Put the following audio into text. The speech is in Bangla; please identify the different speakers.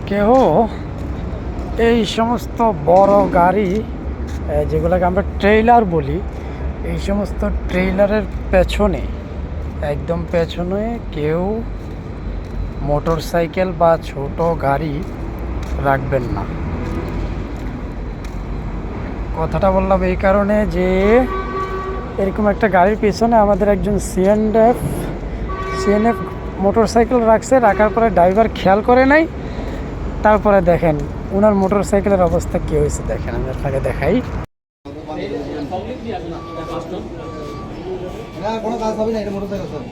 Speaker 1: কেহ এই সমস্ত বড় গাড়ি যেগুলোকে আমরা ট্রেইলার বলি, এই সমস্ত ট্রেইলারের পেছনে, একদম পেছনে কেউ মোটর সাইকেল বা ছোট গাড়ি রাখবেন না। কথাটা বললাম এই কারণে যে এরকম একটা গাড়ির পেছনে আমাদের একজন সিএনএফ মোটর সাইকেল রাখছে, রাখার পরে ড্রাইভার খেয়াল করে নাই। তারপরে দেখেন ওনার মোটর সাইকেলের অবস্থা কী হয়েছে, দেখেন আমি আপনাকে দেখাই।
Speaker 2: কোনো কাজ হবে না, এটা মোটর সাইকেল স্যার।